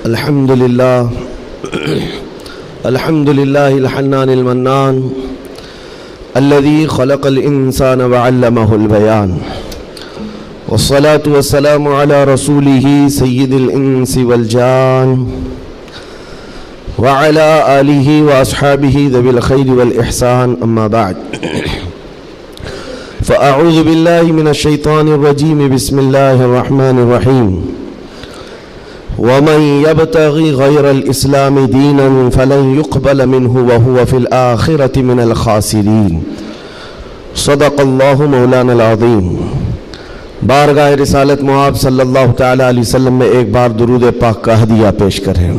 الحمد لله الحنان المنان الذي خلق الإنسان وعلمه البيان والصلاة والسلام على رسوله سيد الإنس والجان وعلى آله وأصحابه ذوي الخير والإحسان أما بعد فأعوذ بالله من الشيطان الرجيم بسم الله الرحمن الرحيم ومن يبتغي غير الإسلام دينا فلن يقبل منه وهو في الآخرة من الخاسرين صدق الله مولانا العظيم۔ بارگاہ رسالت مآب صلی اللہ تعالی علیہ وسلم میں ایک بار درود پاک کا ہدیہ پیش کریں۔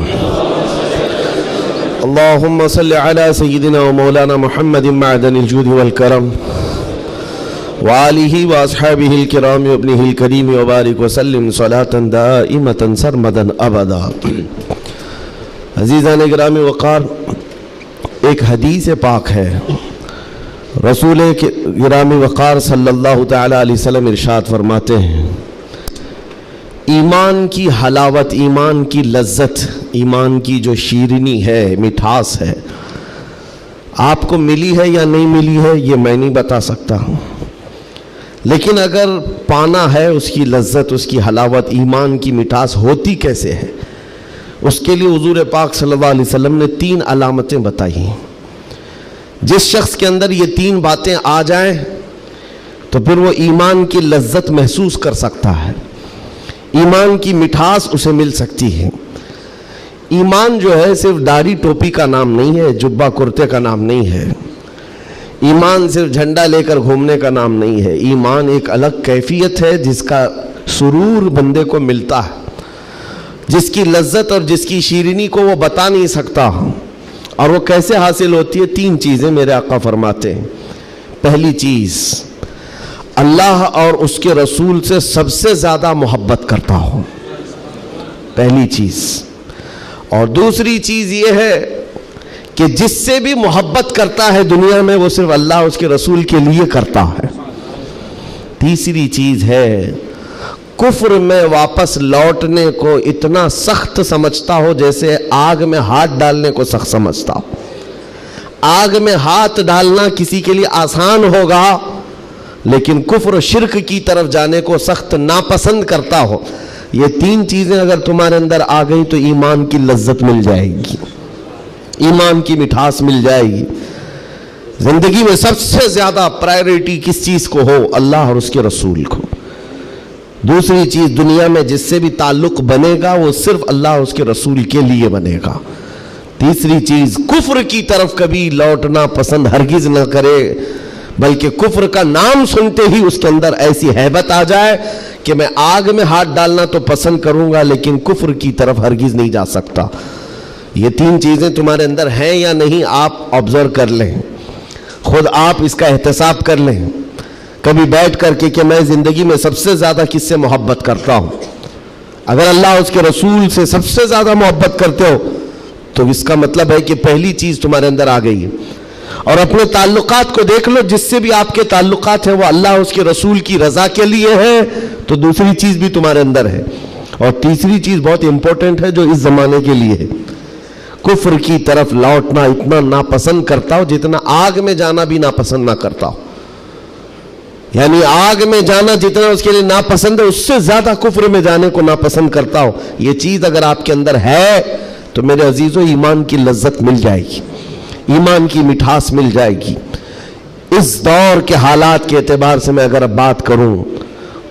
اللہم صلی علی سیدنا و مولانا محمد معدن الجود والکرم وآلہ واصحابہ الکرام وابنہ الکریم وبارک وسلم صلاة دائمة سرمدا ابدا۔ عزیزان گرامی وقار، ایک حدیث پاک ہے، رسول گرامی وقار صلی اللہ تعالی علیہ وسلم ارشاد فرماتے ہیں، ایمان کی حلاوت، ایمان کی لذت، ایمان کی جو شیرینی ہے، مٹھاس ہے، آپ کو ملی ہے یا نہیں ملی ہے یہ میں نہیں بتا سکتا ہوں، لیکن اگر پانا ہے اس کی لذت، اس کی حلاوت، ایمان کی مٹھاس ہوتی کیسے ہے، اس کے لیے حضور پاک صلی اللہ علیہ وسلم نے 3 علامتیں بتائی ہیں۔ جس شخص کے اندر یہ 3 باتیں آ جائیں تو پھر وہ ایمان کی لذت محسوس کر سکتا ہے، ایمان کی مٹھاس اسے مل سکتی ہے۔ ایمان جو ہے صرف داڑھی ٹوپی کا نام نہیں ہے، جبہ کرتے کا نام نہیں ہے، ایمان صرف جھنڈا لے کر گھومنے کا نام نہیں ہے، ایمان ایک الگ کیفیت ہے جس کا سرور بندے کو ملتا ہے، جس کی لذت اور جس کی شیرینی کو وہ بتا نہیں سکتا، اور وہ کیسے حاصل ہوتی ہے؟ 3 چیزیں میرے آقا فرماتے ہیں۔ پہلی چیز، اللہ اور اس کے رسول سے سب سے زیادہ محبت کرتا ہو، پہلی چیز۔ اور دوسری چیز یہ ہے کہ جس سے بھی محبت کرتا ہے دنیا میں وہ صرف اللہ اور اس کے رسول کے لیے کرتا ہے۔ تیسری چیز ہے، کفر میں واپس لوٹنے کو اتنا سخت سمجھتا ہو جیسے آگ میں ہاتھ ڈالنے کو سخت سمجھتا ہو۔ آگ میں ہاتھ ڈالنا کسی کے لیے آسان ہوگا، لیکن کفر و شرک کی طرف جانے کو سخت ناپسند کرتا ہو۔ یہ 3 چیزیں اگر تمہارے اندر آ گئی تو ایمان کی لذت مل جائے گی، ایمان کی مٹھاس مل جائے گی۔ زندگی میں سب سے زیادہ پرائیورٹی کس چیز کو ہو؟ اللہ اور اس کے رسول کو۔ دوسری چیز، دنیا میں جس سے بھی تعلق بنے گا وہ صرف اللہ اور اس کے رسول کے لیے بنے گا۔ تیسری چیز، کفر کی طرف کبھی لوٹنا پسند ہرگز نہ کرے، بلکہ کفر کا نام سنتے ہی اس کے اندر ایسی ہیبت آ جائے کہ میں آگ میں ہاتھ ڈالنا تو پسند کروں گا لیکن کفر کی طرف ہرگز نہیں جا سکتا۔ یہ 3 چیزیں تمہارے اندر ہیں یا نہیں، آپ آبزرو کر لیں، خود آپ اس کا احتساب کر لیں کبھی بیٹھ کر کے کہ میں زندگی میں سب سے زیادہ کس سے محبت کرتا ہوں۔ اگر اللہ اس کے رسول سے سب سے زیادہ محبت کرتے ہو تو اس کا مطلب ہے کہ پہلی چیز تمہارے اندر آ گئی ہے۔ اور اپنے تعلقات کو دیکھ لو، جس سے بھی آپ کے تعلقات ہیں وہ اللہ اس کے رسول کی رضا کے لیے ہے تو دوسری چیز بھی تمہارے اندر ہے۔ اور تیسری چیز بہت امپورٹنٹ ہے جو اس زمانے کے لیے ہے، کفر کی طرف لوٹنا اتنا ناپسند کرتا ہو جتنا آگ میں جانا بھی ناپسند نہ کرتا ہو۔ یعنی آگ میں جانا جتنا اس کے لیے ناپسند ہے اس سے زیادہ کفر میں جانے کو ناپسند کرتا ہو۔ یہ چیز اگر آپ کے اندر ہے تو میرے عزیزو ایمان کی لذت مل جائے گی، ایمان کی مٹھاس مل جائے گی۔ اس دور کے حالات کے اعتبار سے میں اگر اب بات کروں،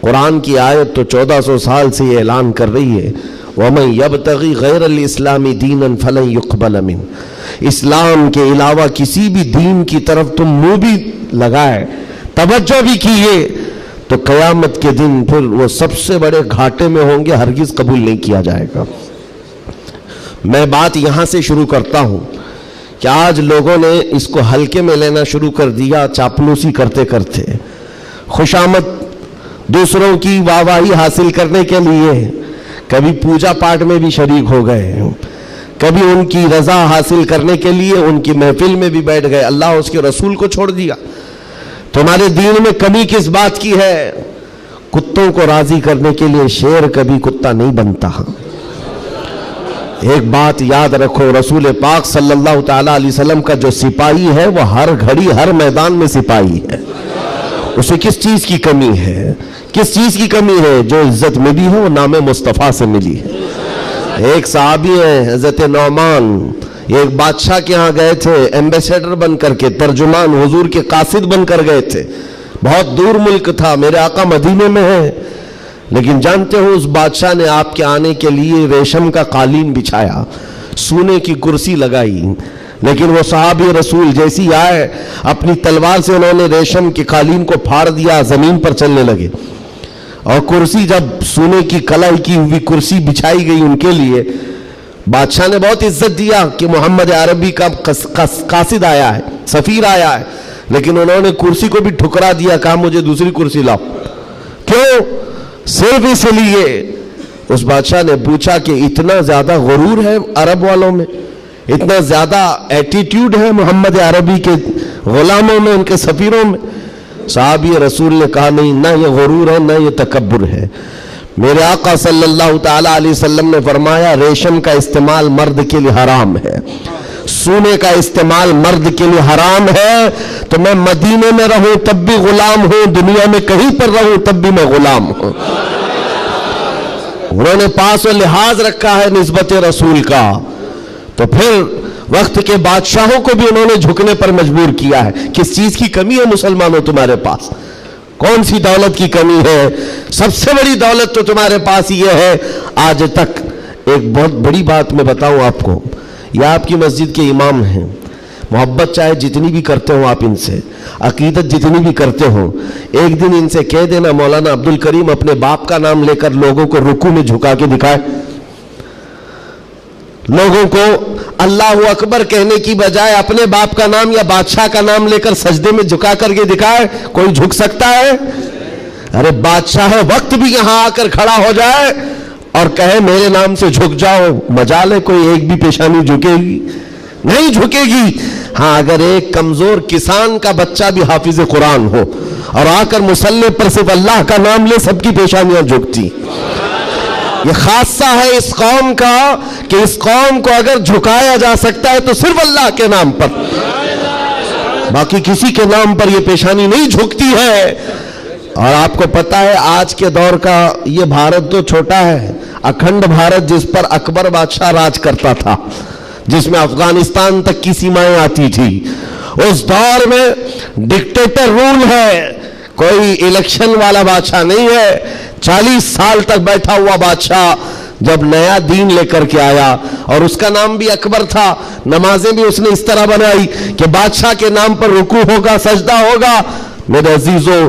قرآن کی آیت تو 1400 سال سے یہ اعلان کر رہی ہے، وَمَنْ يَبْتَغِي غَيْرَ الْإِسْلَامِ دِينًا فَلَنْ يُقْبَلَ مِنْهُ۔ اسلام کے علاوہ کسی بھی دین کی طرف تم منہ بھی لگائے، توجہ بھی کیے تو قیامت کے دن پھر وہ سب سے بڑے گھاٹے میں ہوں گے، ہرگز قبول نہیں کیا جائے گا۔ میں بات یہاں سے شروع کرتا ہوں کہ آج لوگوں نے اس کو ہلکے میں لینا شروع کر دیا، چاپلوسی کرتے کرتے، خوشامد دوسروں کی واہواہی حاصل کرنے کے لیے کبھی پوجا پاٹ میں بھی شریک ہو گئے، کبھی ان کی رضا حاصل کرنے کے لیے ان کی محفل میں بھی بیٹھ گئے، اللہ اور اس کے رسول کو چھوڑ دیا۔ تمہارے دین میں کمی کس بات کی ہے؟ کتوں کو راضی کرنے کے لیے شیر کبھی کتا نہیں بنتا، ایک بات یاد رکھو، رسول پاک صلی اللہ تعالیٰ علیہ وسلم کا جو سپاہی ہے وہ ہر گھڑی ہر میدان میں سپاہی ہے. اسے کس چیز کی کمی ہے؟ کس چیز کی کمی ہے؟ جو عزت ملی ہے وہ نام مصطفیٰ سے ملی ہے. ایک صحابی ہیں حضرت نعمان، ایک بادشاہ کے ہاں گئے تھے ایمبیسیڈر بن کر کے، ترجمان حضور کے قاصد بن کر گئے تھے. بہت دور ملک تھا، میرے آقا مدینے میں ہیں، لیکن جانتے ہو اس بادشاہ نے آپ کے آنے کے لیے ریشم کا قالین بچھایا، سونے کی کرسی لگائی. لیکن وہ صحابی رسول جیسی آئے، اپنی تلوار سے انہوں نے ریشم کے قالین کو پھاڑ دیا، زمین پر چلنے لگے. اور کرسی جب سونے کی کلائی کی ہوئی کرسی بچھائی گئی ان کے لیے، بادشاہ نے بہت عزت دیا کہ محمد عربی کا قاصد آیا ہے، سفیر آیا ہے، لیکن انہوں نے کرسی کو بھی ٹھکرا دیا، کہا مجھے دوسری کرسی لاؤ. کیوں؟ صرف اس لیے. اس بادشاہ نے پوچھا کہ اتنا زیادہ غرور ہے عرب والوں میں، اتنا زیادہ ایٹیٹیوڈ ہے محمد عربی کے غلاموں میں، ان کے سفیروں میں؟ صحابی رسول نے کہا نہیں، نہ یہ غرور ہے نہ یہ تکبر ہے. میرے آقا صلی اللہ تعالیٰ علیہ وسلم نے فرمایا ریشم کا استعمال مرد کے لیے حرام ہے، سونے کا استعمال مرد کے لیے حرام ہے. تو میں مدینے میں رہوں تب بھی غلام ہوں، دنیا میں کہیں پر رہوں تب بھی میں غلام ہوں. انہوں نے پاس و لحاظ رکھا ہے نسبت رسول کا. تو پھر وقت کے بادشاہوں کو بھی انہوں نے جھکنے پر مجبور کیا ہے. کس چیز کی کمی ہے مسلمانوں تمہارے پاس؟ کون سی دولت کی کمی ہے؟ سب سے بڑی دولت تو تمہارے پاس یہ ہے. آج تک ایک بہت بڑی بات میں بتاؤں آپ کو، یہ آپ کی مسجد کے امام ہیں، محبت چاہے جتنی بھی کرتے ہوں آپ ان سے، عقیدت جتنی بھی کرتے ہوں، ایک دن ان سے کہہ دینا مولانا عبد الکریم اپنے باپ کا نام لے کر لوگوں کو رکوع میں جھکا کے دکھائے. لوگوں کو اللہ اکبر کہنے کی بجائے اپنے باپ کا نام یا بادشاہ کا نام لے کر سجدے میں جھکا کر کے دکھائے. کوئی جھک سکتا ہے؟ ارے بادشاہ وقت بھی یہاں آ کر کھڑا ہو جائے اور کہے میرے نام سے جھک جاؤ، مجال ہے کوئی ایک بھی پیشانی جھکے گی؟ نہیں جھکے گی. ہاں اگر ایک کمزور کسان کا بچہ بھی حافظ قرآن ہو اور آ کر مصلی پر صرف اللہ کا نام لے، سب کی پیشانیاں جھکتی. یہ خاصہ ہے اس قوم کا کہ اس قوم کو اگر جھکایا جا سکتا ہے تو صرف اللہ کے نام پر، باقی کسی کے نام پر یہ پیشانی نہیں جھکتی ہے. اور آپ کو پتا ہے آج کے دور کا یہ بھارت تو چھوٹا ہے، اکھنڈ بھارت جس پر اکبر بادشاہ راج کرتا تھا، جس میں افغانستان تک کی سیمائیں آتی تھی، اس دور میں ڈکٹیٹر رول ہے، کوئی الیکشن والا بادشاہ نہیں ہے. 40 سال تک بیٹھا ہوا بادشاہ جب نیا دین لے کر کے آیا، اور اس کا نام بھی اکبر تھا، نمازیں بھی اس نے اس طرح بنائی کہ بادشاہ کے نام پر رکوع ہوگا، سجدہ ہوگا. میرے عزیزو،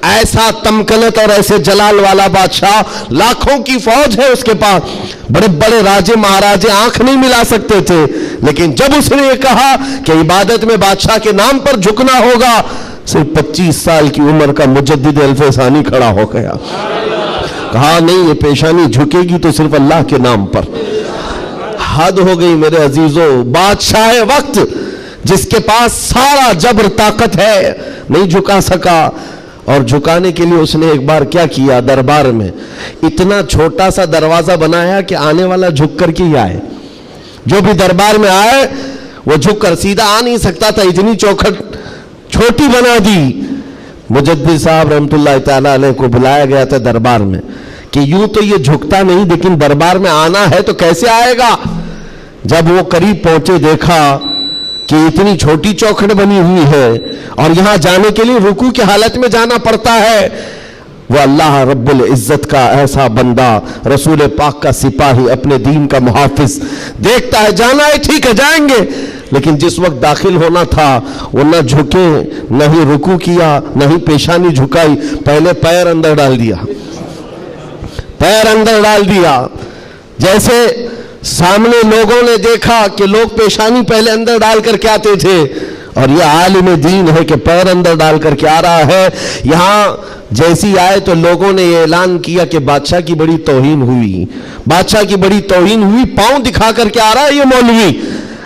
ایسا تمکنت اور ایسے جلال والا بادشاہ، لاکھوں کی فوج ہے اس کے پاس، بڑے بڑے راجے مہاراجے آنکھ نہیں ملا سکتے تھے. لیکن جب اس نے یہ کہا کہ عبادت میں بادشاہ کے نام پر جھکنا ہوگا، صرف 25 سال کی عمر کا مجدد الفسانی کھڑا ہو گیا، کہا نہیں یہ پیشانی جھکے گی تو صرف اللہ کے نام پر. حد ہو گئی میرے عزیزو. بادشاہ وقت جس کے پاس سارا جبر طاقت ہے نہیں جھکا سکا. اور جھکانے کے لیے اس نے ایک بار کیا کیا، دربار میں اتنا چھوٹا سا دروازہ بنایا کہ آنے والا جھک کر کے ہی آئے. جو بھی دربار میں آئے وہ جھک کر، سیدھا آ نہیں سکتا تھا، اتنی چوکھٹ چھوٹی بنا دی. مجدد صاحب رحمت اللہ تعالیٰ علیہ کو بلایا گیا تھا دربار میں کہ یوں تو یہ جھکتا نہیں، لیکن دربار میں آنا ہے تو کیسے آئے گا. جب وہ قریب پہنچے دیکھا کہ اتنی چھوٹی چوکھٹ بنی ہوئی ہے اور یہاں جانے کے لیے رکوع کی حالت میں جانا پڑتا ہے. وہ اللہ رب العزت کا ایسا بندہ، رسول پاک کا سپاہی، اپنے دین کا محافظ، دیکھتا ہے جانا ہے ٹھیک ہے جائیں گے، لیکن جس وقت داخل ہونا تھا وہ نہ جھکے، نہ ہی رکوع کیا، نہ ہی پیشانی جھکائی، پہلے پیر اندر ڈال دیا، پیر اندر ڈال دیا. جیسے سامنے لوگوں نے دیکھا کہ لوگ پیشانی پہلے اندر ڈال کر کے آتے تھے، اور یہ عالم دین ہے کہ پیر اندر ڈال کر کے آ رہا ہے. یہاں جیسی آئے تو لوگوں نے یہ اعلان کیا کہ بادشاہ کی بڑی توہین ہوئی، بادشاہ کی بڑی توہین ہوئی. پاؤں دکھا کر کے آ رہا ہے یہ مولوی،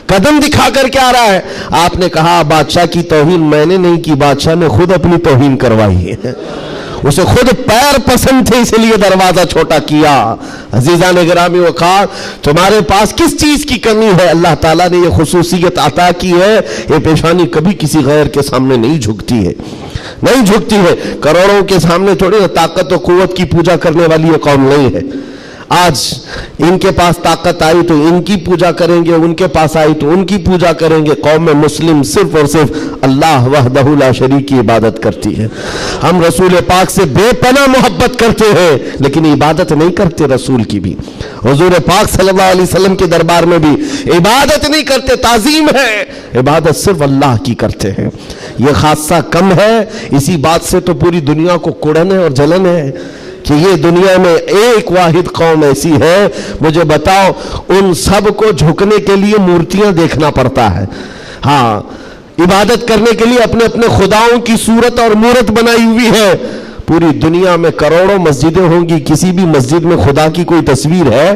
قدم دکھا کر کے آ رہا ہے. آپ نے کہا بادشاہ کی توہین میں نے نہیں کی، بادشاہ نے خود اپنی توہین کروائی ہے. اسے خود پیر پسند تھے، اس لیے دروازہ چھوٹا کیا۔ عزیزان گرامی وقار، تمہارے پاس کس چیز کی کمی ہے؟ اللہ تعالیٰ نے یہ خصوصیت عطا کی ہے، یہ پیشانی کبھی کسی غیر کے سامنے نہیں جھکتی ہے، نہیں جھکتی ہے۔ کروڑوں کے سامنے تھوڑی طاقت و قوت کی پوجا کرنے والی یہ قوم نہیں ہے۔ آج ان کے پاس طاقت آئی تو ان کی پوجا کریں گے، ان کے پاس آئی تو ان کی پوجا کریں گے۔ قوم مسلم صرف اور صرف اللہ وحدہ لا شریک کی عبادت کرتی ہے۔ ہم رسول پاک سے بے پناہ محبت کرتے ہیں، لیکن عبادت نہیں کرتے رسول کی بھی۔ حضور پاک صلی اللہ علیہ وسلم کے دربار میں بھی عبادت نہیں کرتے، تعظیم ہے، عبادت صرف اللہ کی کرتے ہیں۔ یہ خاصہ کم ہے، اسی بات سے تو پوری دنیا کو کڑن ہے اور جلن ہے کہ یہ دنیا میں ایک واحد قوم ایسی ہے۔ مجھے بتاؤ، ان سب کو جھکنے کے لیے مورتیاں دیکھنا پڑتا ہے، ہاں عبادت کرنے کے لیے اپنے اپنے خداؤں کی صورت اور مورت بنائی ہوئی ہے۔ پوری دنیا میں کروڑوں مسجدیں ہوں گی، کسی بھی مسجد میں خدا کی کوئی تصویر ہے؟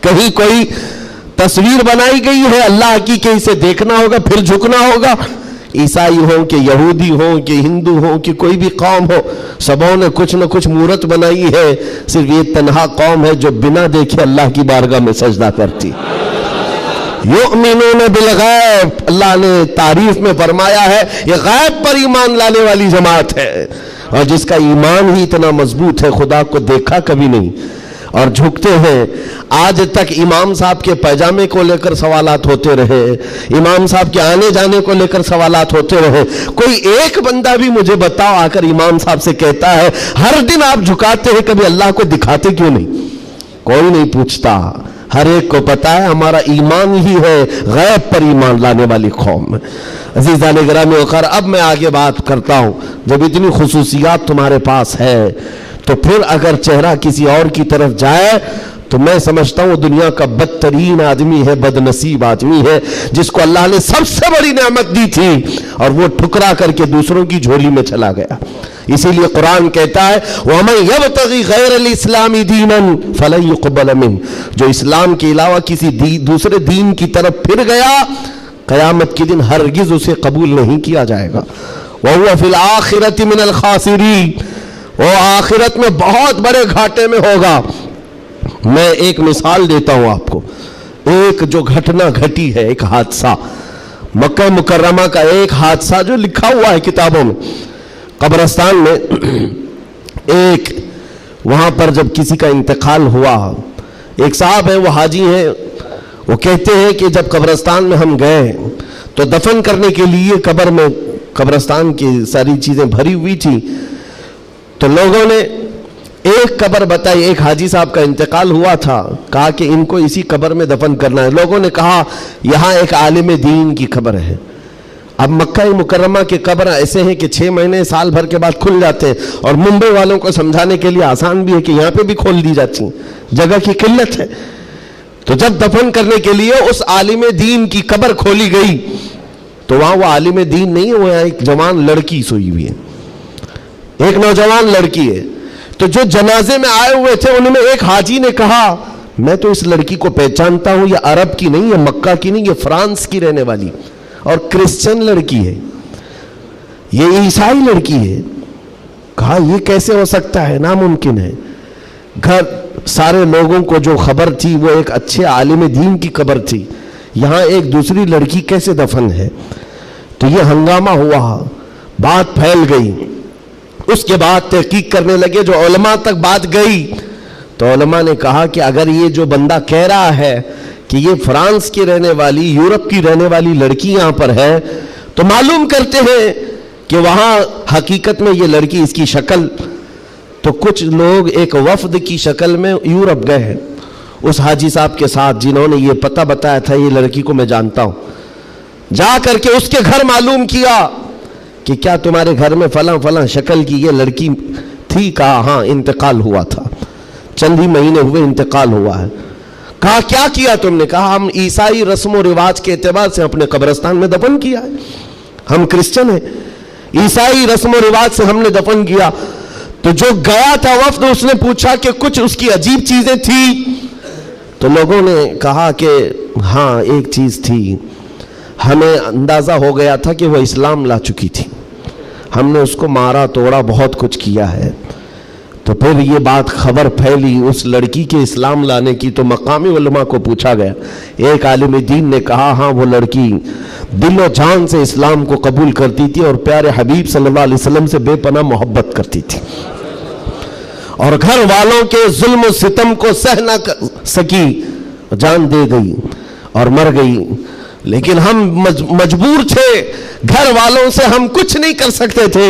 کہیں کوئی تصویر بنائی گئی ہے اللہ کی کہ اسے دیکھنا ہوگا پھر جھکنا ہوگا؟ عیسائی ہوں کہ یہودی ہوں کہ ہندو ہوں کہ کوئی بھی قوم ہو، سبوں نے کچھ نہ کچھ مورت بنائی ہے۔ صرف یہ تنہا قوم ہے جو بنا دیکھے اللہ کی بارگاہ میں سجدہ کرتی۔ یؤمنون بالغیب، اللہ نے تعریف میں فرمایا ہے یہ غیب پر ایمان لانے والی جماعت ہے، اور جس کا ایمان ہی اتنا مضبوط ہے، خدا کو دیکھا کبھی نہیں اور جھکتے ہیں۔ آج تک امام صاحب کے پیجامے کو لے کر سوالات ہوتے رہے، امام صاحب کے آنے جانے کو لے کر سوالات ہوتے رہے۔ کوئی ایک بندہ بھی مجھے بتاؤ آ کر امام صاحب سے کہتا ہے ہر دن آپ جھکاتے ہیں، کبھی اللہ کو دکھاتے کیوں نہیں؟ کوئی نہیں پوچھتا۔ ہر ایک کو پتا ہے ہمارا ایمان ہی ہے غیب پر ایمان لانے والی قوم۔ عزیزان گرامی وقار، اب میں آگے بات کرتا ہوں۔ جب اتنی خصوصیات تمہارے پاس ہے تو پھر اگر چہرہ کسی اور کی طرف جائے تو میں سمجھتا ہوں دنیا کا بدترین آدمی ہے، بد نصیب آدمی ہے، جس کو اللہ نے سب سے بڑی نعمت دی تھی اور وہ ٹھکرا کر کے دوسروں کی جھولی میں چلا گیا۔ اسی لیے قرآن کہتا ہے وَمَن يَبْتَغِ غَيْرَ الْإِسْلَامِ دِينًا فَلَن يُقْبَلَ مِنْهُ، جو اسلام کے علاوہ کسی دوسرے دین کی طرف پھر گیا، قیامت کے دن ہرگز اسے قبول نہیں کیا جائے گا۔ وَهُوَ فِي الْآخِرَةِ مِنَ الْخَاسِرِينَ، وہ آخرت میں بہت بڑے گھاٹے میں ہوگا۔ میں ایک مثال دیتا ہوں آپ کو، ایک جو گھٹنا گھٹی ہے، ایک حادثہ مکہ مکرمہ کا، ایک حادثہ جو لکھا ہوا ہے کتابوں میں۔ قبرستان میں ایک وہاں پر جب کسی کا انتقال ہوا، ایک صاحب ہیں وہ حاجی ہیں، وہ کہتے ہیں کہ جب قبرستان میں ہم گئے تو دفن کرنے کے لیے قبر میں قبرستان کی ساری چیزیں بھری ہوئی تھی، تو لوگوں نے ایک قبر بتائی، ایک حاجی صاحب کا انتقال ہوا تھا، کہا کہ ان کو اسی قبر میں دفن کرنا ہے۔ لوگوں نے کہا یہاں ایک عالم دین کی قبر ہے۔ اب مکہ مکرمہ کے قبر ایسے ہیں کہ 6 مہینے سال بھر کے بعد کھل جاتے ہیں، اور ممبئی والوں کو سمجھانے کے لیے آسان بھی ہے کہ یہاں پہ بھی کھول دی جاتی ہیں، جگہ کی قلت ہے۔ تو جب دفن کرنے کے لیے اس عالم دین کی قبر کھولی گئی تو وہاں وہ عالم دین نہیں ہے، وہ ایک جوان لڑکی سوئی ہوئی ہے، ایک نوجوان لڑکی ہے۔ تو جو جنازے میں آئے ہوئے تھے ان میں ایک حاجی نے کہا میں تو اس لڑکی کو پہچانتا ہوں، یہ عرب کی نہیں، یہ مکہ کی نہیں، یہ فرانس کی رہنے والی اور کرسچن لڑکی ہے، یہ عیسائی لڑکی ہے۔ کہا یہ کیسے ہو سکتا ہے، ناممکن ہے۔ گھر سارے لوگوں کو جو خبر تھی وہ ایک اچھے عالم دین کی قبر تھی، یہاں ایک دوسری لڑکی کیسے دفن ہے؟ تو یہ ہنگامہ ہوا، بات پھیل گئی۔ اس کے بعد تحقیق کرنے لگے، جو علماء تک بات گئی تو علماء نے کہا کہ اگر یہ جو بندہ کہہ رہا ہے کہ یہ فرانس کی رہنے والی، یورپ کی رہنے والی لڑکی یہاں پر ہے، تو معلوم کرتے ہیں کہ وہاں حقیقت میں یہ لڑکی، اس کی شکل، تو کچھ لوگ ایک وفد کی شکل میں یورپ گئے ہیں اس حاجی صاحب کے ساتھ، جنہوں نے یہ پتہ بتایا تھا یہ لڑکی کو میں جانتا ہوں۔ جا کر کے اس کے گھر معلوم کیا کہ کیا تمہارے گھر میں فلاں فلاں شکل کی یہ لڑکی تھی؟ کہا ہاں، انتقال ہوا تھا، چند ہی مہینے ہوئے انتقال ہوا ہے۔ کہا کیا کیا تم نے؟ کہا ہم عیسائی رسم و رواج کے اعتبار سے اپنے قبرستان میں دفن کیا ہے، ہم کرسچن ہیں، عیسائی رسم و رواج سے ہم نے دفن کیا۔ تو جو گیا تھا وفد، اس نے پوچھا کہ کچھ اس کی عجیب چیزیں تھیں؟ تو لوگوں نے کہا کہ ہاں ایک چیز تھی، ہمیں اندازہ ہو گیا تھا کہ وہ اسلام لا چکی تھی، ہم نے اس کو مارا توڑا بہت کچھ کیا ہے. تو پھر یہ بات خبر پھیلی اس لڑکی کے اسلام لانے کی, تو مقامی علماء کو پوچھا گیا. ایک عالم دین نے کہا ہاں وہ لڑکی دل و جان سے اسلام کو قبول کرتی تھی اور پیارے حبیب صلی اللہ علیہ وسلم سے بے پناہ محبت کرتی تھی, اور گھر والوں کے ظلم و ستم کو سہ نہ سکی, جان دے گئی اور مر گئی. لیکن ہم مجبور تھے, گھر والوں سے ہم کچھ نہیں کر سکتے تھے.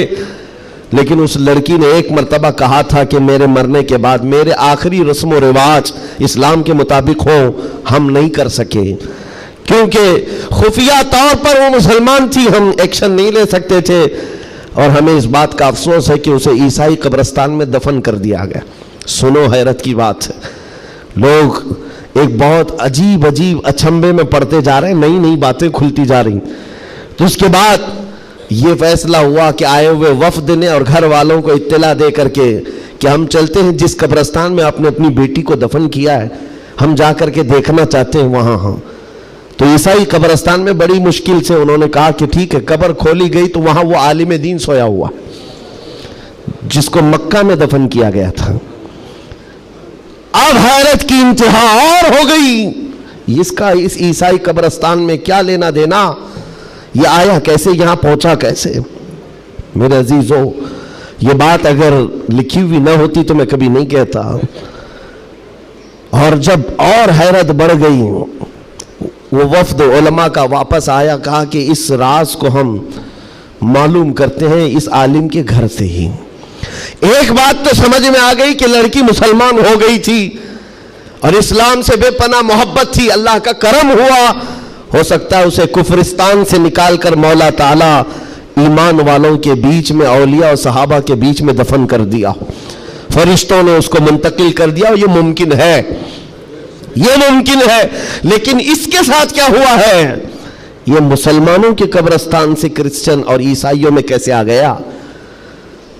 لیکن اس لڑکی نے ایک مرتبہ کہا تھا کہ میرے مرنے کے بعد میرے آخری رسم و رواج اسلام کے مطابق ہوں. ہم نہیں کر سکے کیونکہ خفیہ طور پر وہ مسلمان تھی, ہم ایکشن نہیں لے سکتے تھے. اور ہمیں اس بات کا افسوس ہے کہ اسے عیسائی قبرستان میں دفن کر دیا گیا. سنو حیرت کی بات ہے, لوگ ایک بہت عجیب اچنبے میں پڑتے جا رہے ہیں, نئی نئی باتیں کھلتی جا رہی. تو اس کے بعد یہ فیصلہ ہوا کہ آئے ہوئے وفد نے اور گھر والوں کو اطلاع دے کر کے کہ ہم چلتے ہیں جس قبرستان میں آپ نے اپنی بیٹی کو دفن کیا ہے, ہم جا کر کے دیکھنا چاہتے ہیں وہاں. ہاں, تو عیسائی قبرستان میں بڑی مشکل سے انہوں نے کہا کہ ٹھیک ہے. قبر کھولی گئی تو وہاں وہ عالم دین سویا ہوا جس کو مکہ میں دفن کیا گیا تھا. اب حیرت کی انتہا اور ہو گئی, اس کا اس عیسائی قبرستان میں کیا لینا دینا, یہ آیا کیسے, یہاں پہنچا کیسے. میرے عزیزو, یہ بات اگر لکھی ہوئی نہ ہوتی تو میں کبھی نہیں کہتا. اور جب اور حیرت بڑھ گئی, وہ وفد علماء کا واپس آیا, کہا کہ اس راز کو ہم معلوم کرتے ہیں اس عالم کے گھر سے ہی. ایک بات تو سمجھ میں آ گئی کہ لڑکی مسلمان ہو گئی تھی اور اسلام سے بے پناہ محبت تھی. اللہ کا کرم ہوا, ہو سکتا ہے اسے کفرستان سے نکال کر مولا تعالیٰ ایمان والوں کے بیچ میں, اولیاء اور صحابہ کے بیچ میں دفن کر دیا ہو. فرشتوں نے اس کو منتقل کر دیا, اور یہ ممکن ہے, یہ ممکن ہے. لیکن اس کے ساتھ کیا ہوا ہے, یہ مسلمانوں کے قبرستان سے کرسچن اور عیسائیوں میں کیسے آ گیا.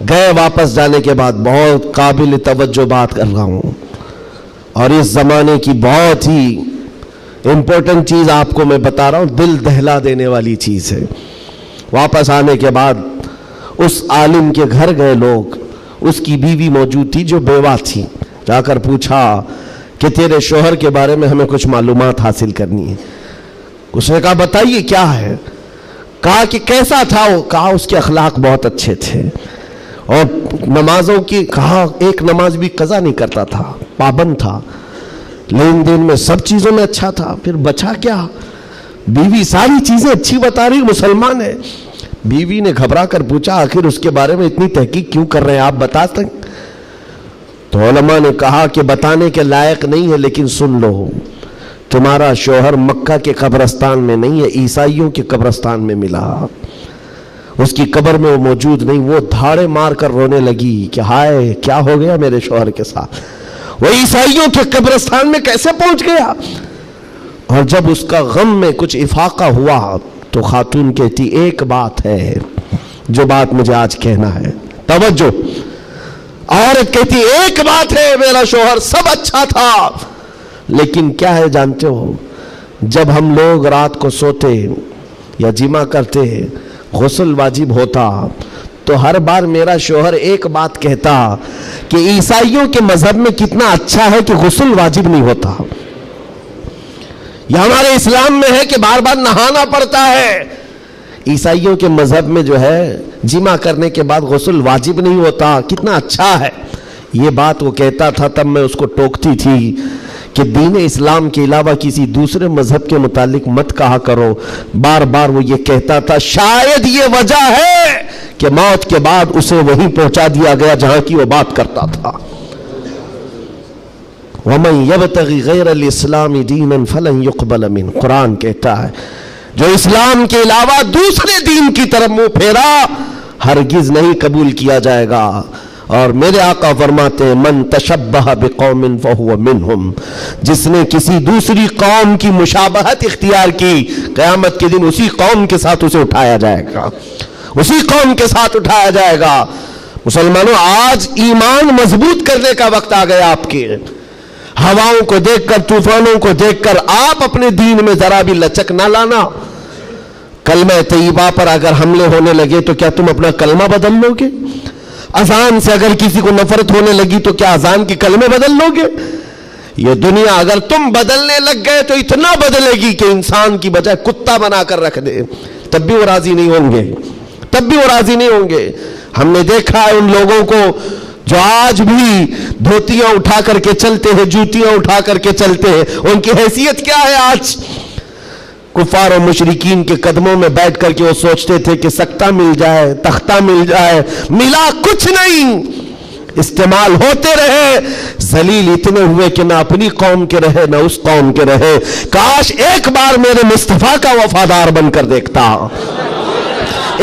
گئے واپس جانے کے بعد بہت قابل توجہ بات کر رہا ہوں, اور اس زمانے کی بہت ہی امپورٹنٹ چیز آپ کو میں بتا رہا ہوں, دل دہلا دینے والی چیز ہے. واپس آنے کے بعد اس عالم کے گھر گئے لوگ, اس کی بیوی موجود تھی جو بیوہ تھی. جا کر پوچھا کہ تیرے شوہر کے بارے میں ہمیں کچھ معلومات حاصل کرنی ہے. اس نے کہا بتائیے کیا ہے. کہا کہ کیسا تھا وہ. کہا اس کے اخلاق بہت اچھے تھے, اور نمازوں کی, کہا ایک نماز بھی قضا نہیں کرتا تھا, پابند تھا, لین دین میں سب چیزوں میں اچھا تھا. پھر بچا کیا, بیوی ساری چیزیں اچھی بتا رہی, مسلمان ہے. بیوی نے گھبرا کر پوچھا آخر اس کے بارے میں اتنی تحقیق کیوں کر رہے ہیں, آپ بتا سکیں. تو علماء نے کہا کہ بتانے کے لائق نہیں ہے, لیکن سن لو, تمہارا شوہر مکہ کے قبرستان میں نہیں ہے, عیسائیوں کے قبرستان میں ملا. اس کی قبر میں وہ موجود نہیں. وہ دھاڑے مار کر رونے لگی کہ ہائے کیا ہو گیا میرے شوہر کے ساتھ, وہ عیسائیوں کے قبرستان میں کیسے پہنچ گیا. اور جب اس کا غم میں کچھ افاقہ ہوا تو خاتون کہتی ایک بات ہے جو بات مجھے آج کہنا ہے, توجہ. عورت کہتی ایک بات ہے, میرا شوہر سب اچھا تھا, لیکن کیا ہے جانتے ہو, جب ہم لوگ رات کو سوتے یا جمع کرتے غسل واجب ہوتا تو ہر بار میرا شوہر ایک بات کہتا کہ عیسائیوں کے مذہب میں کتنا اچھا ہے کہ غسل واجب نہیں ہوتا. یہ ہمارے اسلام میں ہے کہ بار بار نہانا پڑتا ہے, عیسائیوں کے مذہب میں جو ہے جمع کرنے کے بعد غسل واجب نہیں ہوتا, کتنا اچھا ہے. یہ بات وہ کہتا تھا, تب میں اس کو ٹوکتی تھی کہ دین اسلام کے علاوہ کسی دوسرے مذہب کے متعلق مت کہا کرو. بار بار وہ یہ کہتا تھا, شاید یہ وجہ ہے کہ موت کے بعد اسے وہیں پہنچا دیا گیا جہاں کی وہ بات کرتا تھا. وَمَن يَبْتَغِ غَيْرَ الْإِسْلَامِ دِينًا فَلَن يُقْبَلَ مِنْهُ, قرآن کہتا ہے جو اسلام کے علاوہ دوسرے دین کی طرف منہ پھیرا ہرگز نہیں قبول کیا جائے گا. اور میرے آقا فرماتے ہیں من تشبہ بقوم فہو منہم, جس نے کسی دوسری قوم کی مشابہت اختیار کی قیامت کے دن اسی قوم کے ساتھ اسے اٹھایا جائے گا, اسی قوم کے ساتھ اٹھایا جائے گا. مسلمانوں, آج ایمان مضبوط کرنے کا وقت آ گیا. آپ کے ہواؤں کو دیکھ کر, طوفانوں کو دیکھ کر آپ اپنے دین میں ذرا بھی لچک نہ لانا. کلمہ طیبہ پر اگر حملے ہونے لگے تو کیا تم اپنا کلمہ بدل لو گے؟ اذان سے اگر کسی کو نفرت ہونے لگی تو کیا اذان کے کلمے بدل لو گے؟ یہ دنیا اگر تم بدلنے لگ گئے تو اتنا بدلے گی کہ انسان کی بجائے کتا بنا کر رکھ دے، تب بھی وہ راضی نہیں ہوں گے، تب بھی وہ راضی نہیں ہوں گے۔ ہم نے دیکھا ہے ان لوگوں کو جو آج بھی دھوتیاں اٹھا کر کے چلتے ہیں، جوتیاں اٹھا کر کے چلتے ہیں، ان کی حیثیت کیا ہے؟ آج کفار و مشرکین کے قدموں میں بیٹھ کر کے وہ سوچتے تھے کہ سکتہ مل جائے، تختہ مل جائے، ملا کچھ نہیں، استعمال ہوتے رہے، ذلیل اتنے ہوئے کہ نہ اپنی قوم کے رہے نہ اس قوم کے رہے۔ کاش ایک بار میرے مصطفیٰ کا وفادار بن کر دیکھتا،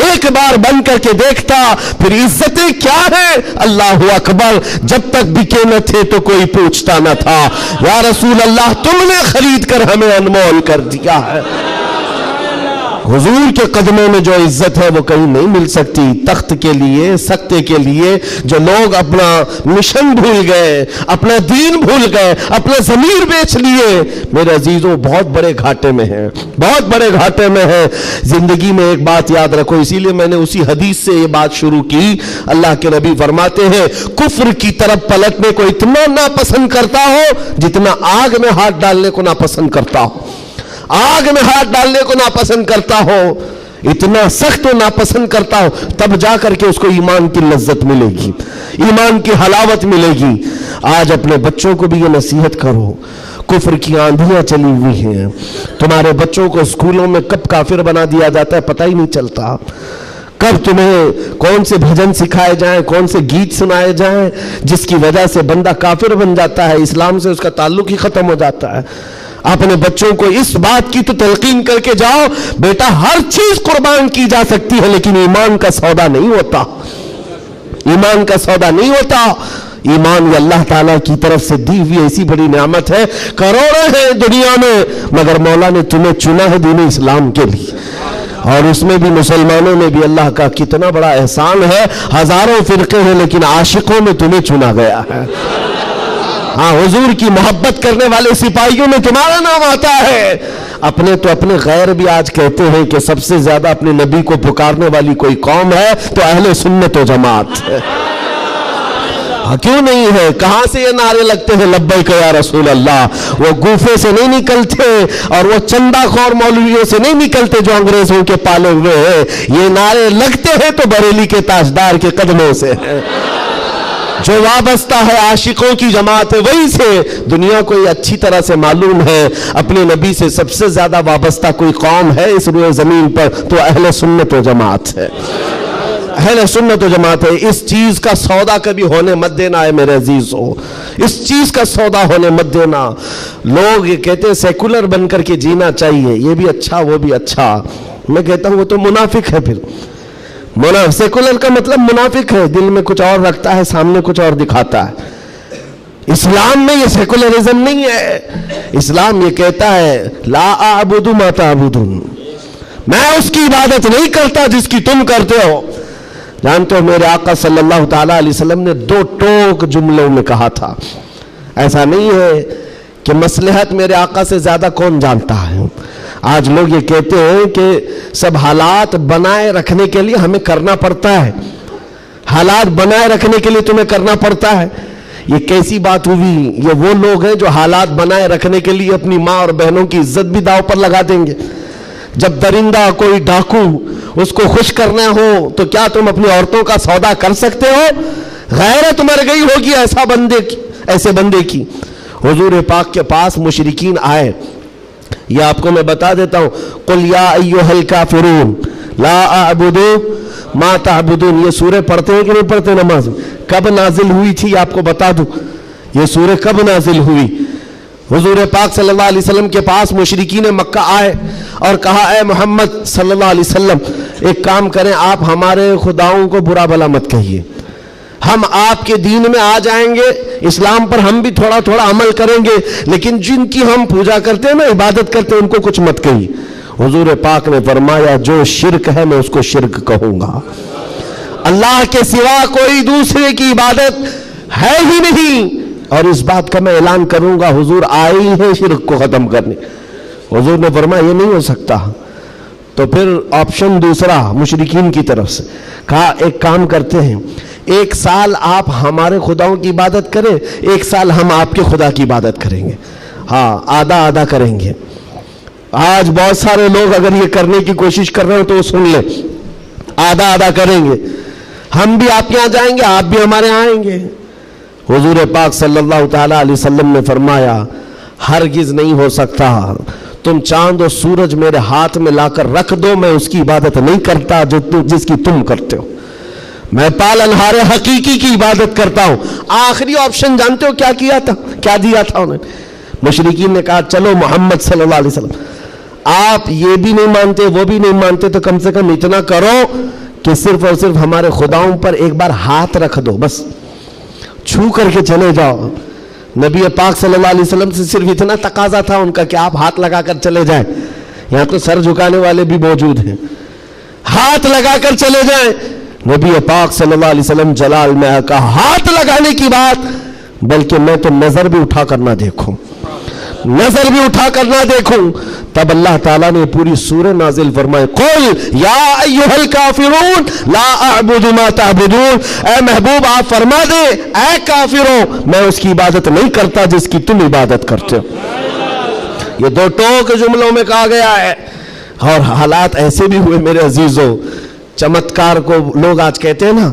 ایک بار بن کر کے دیکھتا، پھر عزتیں کیا ہیں؟ اللہ اکبر، جب تک بکے نہ تھے تو کوئی پوچھتا نہ تھا، یا رسول اللہ تم نے خرید کر ہمیں انمول کر دیا ہے۔ حضور کے قدموں میں جو عزت ہے وہ کہیں نہیں مل سکتی۔ تخت کے لیے، سکتے کے لیے جو لوگ اپنا مشن بھول گئے، اپنا دین بھول گئے، اپنا ضمیر بیچ لیے، میرے عزیزوں بہت بڑے گھاٹے میں ہیں، بہت بڑے گھاٹے میں ہیں۔ زندگی میں ایک بات یاد رکھو، اسی لیے میں نے اسی حدیث سے یہ بات شروع کی۔ اللہ کے نبی فرماتے ہیں کفر کی طرف پلٹنے کو اتنا ناپسند کرتا ہو جتنا آگ میں ہاتھ ڈالنے کو ناپسند کرتا ہو، آگ میں ہاتھ ڈالنے کو ناپسند کرتا ہو، اتنا سخت و ناپسند کرتا ہو، تب جا کر کے اس کو ایمان کی لذت ملے گی، ایمان کی حلاوت ملے گی۔ آج اپنے بچوں کو بھی یہ نصیحت کرو، کفر کی آندھیاں چلی ہوئی ہیں، تمہارے بچوں کو اسکولوں میں کب کافر بنا دیا جاتا ہے پتہ ہی نہیں چلتا، کب تمہیں کون سے بھجن سکھائے جائیں، کون سے گیت سنائے جائیں جس کی وجہ سے بندہ کافر بن جاتا ہے، اسلام سے اس کا تعلق ہی ختم ہو جاتا ہے۔ اپنے بچوں کو اس بات کی تو تلقین کر کے جاؤ، بیٹا ہر چیز قربان کی جا سکتی ہے لیکن ایمان کا سودا نہیں ہوتا، ایمان کا سودا نہیں ہوتا۔ ایمان یہ اللہ تعالیٰ کی طرف سے دی ہوئی ایسی بڑی نعمت ہے، کروڑوں ہیں دنیا میں مگر مولا نے تمہیں چنا ہے دین اسلام کے لیے، اور اس میں بھی مسلمانوں میں بھی اللہ کا کتنا بڑا احسان ہے، ہزاروں فرقے ہیں لیکن عاشقوں میں تمہیں چنا گیا ہے۔ ہاں، حضور کی محبت کرنے والے سپاہیوں میں تمہارا نام آتا ہے۔ اپنے تو اپنے غیر بھی آج کہتے ہیں کہ سب سے زیادہ اپنے نبی کو پکارنے والی کوئی قوم ہے تو اہل سنت و جماعت ہے۔ ہاں کیوں نہیں ہے؟ کہاں سے یہ نعرے لگتے ہیں لبیک یا رسول اللہ؟ وہ گوفے سے نہیں نکلتے اور وہ چندہ خور مولویوں سے نہیں نکلتے جو انگریزوں کے پالے ہوئے ہیں، یہ نعرے لگتے ہیں تو بریلی کے تاجدار کے قدموں سے ہیں۔ جو وابستہ ہے عاشقوں کی جماعت ہے وہی سے۔ دنیا کو یہ اچھی طرح سے معلوم ہے اپنے نبی سے سب سے زیادہ وابستہ کوئی قوم ہے اس روئے زمین پر تو اہل سنت و جماعت ہے، اہل سنت و جماعت ہے۔ اس چیز کا سودا کبھی ہونے مت دینا ہے میرے عزیزو، اس چیز کا سودا ہونے مت دینا۔ لوگ یہ کہتے ہیں سیکولر بن کر کے جینا چاہیے، یہ بھی اچھا وہ بھی اچھا، میں کہتا ہوں وہ تو منافق ہے۔ پھر سیکولر کا مطلب منافق ہے، دل میں کچھ اور رکھتا ہے سامنے کچھ اور دکھاتا ہے۔ اسلام میں یہ سیکولرزم نہیں ہے، اسلام یہ کہتا ہے لا اعبد ما تعبدون، میں اس کی عبادت نہیں کرتا جس کی تم کرتے ہو۔ جانتے ہو میرے آقا صلی اللہ تعالیٰ علیہ وسلم نے 2 ٹوک جملوں میں کہا تھا، ایسا نہیں ہے کہ مصلحت میرے آقا سے زیادہ کون جانتا ہے۔ آج لوگ یہ کہتے ہیں کہ سب حالات بنائے رکھنے کے لیے ہمیں کرنا پڑتا ہے، حالات بنائے رکھنے کے لیے تمہیں کرنا پڑتا ہے، یہ کیسی بات ہوئی؟ یہ وہ لوگ ہیں جو حالات بنائے رکھنے کے لیے اپنی ماں اور بہنوں کی عزت بھی داؤ پر لگا دیں گے۔ جب درندہ کوئی ڈاکو اس کو خوش کرنا ہو تو کیا تم اپنی عورتوں کا سودا کر سکتے ہو؟ غیرت مر گئی ہوگی ایسے بندے کی۔ حضور پاک کے پاس مشرکین آئے، یہ آپ کو میں بتا دیتا ہوں، قل یا ایھا الکافرون لا اعبد ما تعبدون، یہ سورہ پڑھتے ہیں کہ نہیں پڑھتے نماز میں؟ کب نازل ہوئی تھی آپ کو بتا دوں، یہ سورہ کب نازل ہوئی؟ حضور پاک صلی اللہ علیہ وسلم کے پاس مشرکین مکہ آئے اور کہا اے محمد صلی اللہ علیہ وسلم ایک کام کریں، آپ ہمارے خداؤں کو برا بھلا مت کہیے، ہم آپ کے دین میں آ جائیں گے، اسلام پر ہم بھی تھوڑا تھوڑا عمل کریں گے، لیکن جن کی ہم پوجا کرتے ہیں نا، عبادت کرتے ہیں، ان کو کچھ مت کہیے۔ حضور پاک نے فرمایا جو شرک ہے میں اس کو شرک کہوں گا، اللہ کے سوا کوئی دوسرے کی عبادت ہے ہی نہیں، اور اس بات کا میں اعلان کروں گا حضور آئے ہی ہیں شرک کو ختم کرنے۔ حضور نے فرمایا یہ نہیں ہو سکتا، تو پھر آپشن دوسرا مشرکین کی طرف سے کہا ایک کام کرتے ہیں، 1 سال آپ ہمارے خداؤں کی عبادت کریں، 1 سال ہم آپ کے خدا کی عبادت کریں گے، ہاں آدھا آدھا کریں گے۔ آج بہت سارے لوگ اگر یہ کرنے کی کوشش کر رہے ہو تو سن لیں، آدھا آدھا کریں گے، ہم بھی آپ کے یہاں جائیں گے، آپ بھی ہمارے یہاں آئیں گے۔ حضور پاک صلی اللہ تعالیٰ علیہ وسلم نے فرمایا ہرگز نہیں ہو سکتا، تم چاند اور سورج میرے ہاتھ میں لا کر رکھ دو، میں اس کی عبادت نہیں کرتا جس کی تم کرتے ہو، میں پالنہار حقیقی کی عبادت کرتا ہوں۔ آخری آپشن جانتے ہو کیا کیا تھا، کیا دیا تھا انہوں نے؟ مشرکین نے کہا چلو محمد صلی اللہ علیہ وسلم آپ یہ بھی نہیں مانتے وہ بھی نہیں مانتے تو کم سے کم اتنا کرو کہ صرف اور صرف ہمارے خداؤں پر ایک بار ہاتھ رکھ دو، بس چھو کر کے چلے جاؤ۔ نبی پاک صلی اللہ علیہ وسلم سے صرف اتنا تقاضا تھا ان کا کہ آپ ہاتھ لگا کر چلے جائیں، یہاں تو سر جھکانے والے بھی موجود ہیں، ہاتھ لگا کر چلے جائیں۔ نبی پاک صلی اللہ علیہ وسلم جلال میں کہا ہاتھ لگانے کی بات، بلکہ میں تو نظر بھی اٹھا کر نہ دیکھوں، نظر بھی اٹھا کر نہ دیکھوں۔ تب اللہ تعالیٰ نے پوری سورہ نازل فرمائی، قل یا ایھا الکافرون لا اعبد ما تعبدون، اے محبوب آپ فرما دیں اے کافروں میں اس کی عبادت نہیں کرتا جس کی تم عبادت کرتے ہو۔ یہ 2 ٹوک جملوں میں کہا گیا ہے، اور حالات ایسے بھی ہوئے میرے عزیزوں، چمتکار کو لوگ آج کہتے ہیں نا،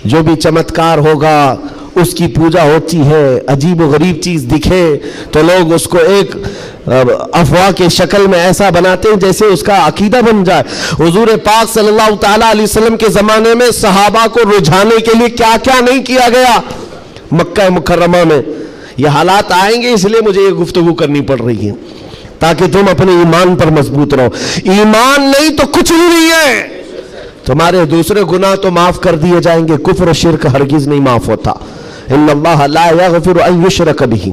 جو بھی چمتکار ہوگا اس کی پوجا ہوتی ہے، عجیب و غریب چیز دکھے تو لوگ اس کو ایک افواہ کے شکل میں ایسا بناتے ہیں جیسے اس کا عقیدہ بن جائے۔ حضور پاک صلی اللہ تعالیٰ علیہ وسلم کے زمانے میں صحابہ کو رجھانے کے لیے کیا کیا نہیں کیا گیا مکہ مکرمہ میں۔ یہ حالات آئیں گے اس لیے مجھے یہ گفتگو کرنی پڑ رہی ہے تاکہ تم اپنے ایمان پر مضبوط رہو۔ ایمان نہیں تو کچھ بھی نہیں ہے، تمہارے دوسرے گناہ تو معاف کر دیے جائیں گے، کفر و شرک ہرگز نہیں معاف ہوتا۔ ان اللہ لا یغفر ان یشرک بہ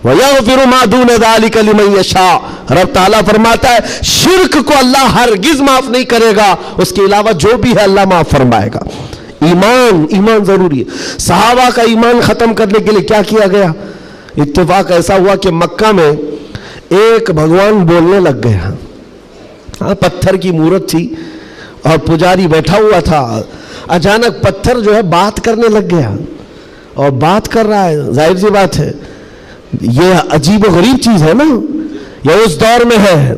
ویغفر ما دون ذلک لمن یشاء، رب تعالیٰ فرماتا ہے شرک کو اللہ ہرگز معاف نہیں کرے گا، اس کے علاوہ جو بھی ہے اللہ معاف فرمائے گا۔ ایمان ضروری ہے۔ صحابہ کا ایمان ختم کرنے کے لیے کیا کیا گیا؟ اتفاق ایسا ہوا کہ مکہ میں ایک بھگوان بولنے لگ گیا، پتھر کی مورت تھی اور پجاری بیٹھا ہوا تھا، اچانک پتھر جو ہے بات کرنے لگ گیا اور بات کر رہا ہے، ظاہر سی بات ہے یہ عجیب و غریب چیز ہے نا، یہ اس دور میں ہے۔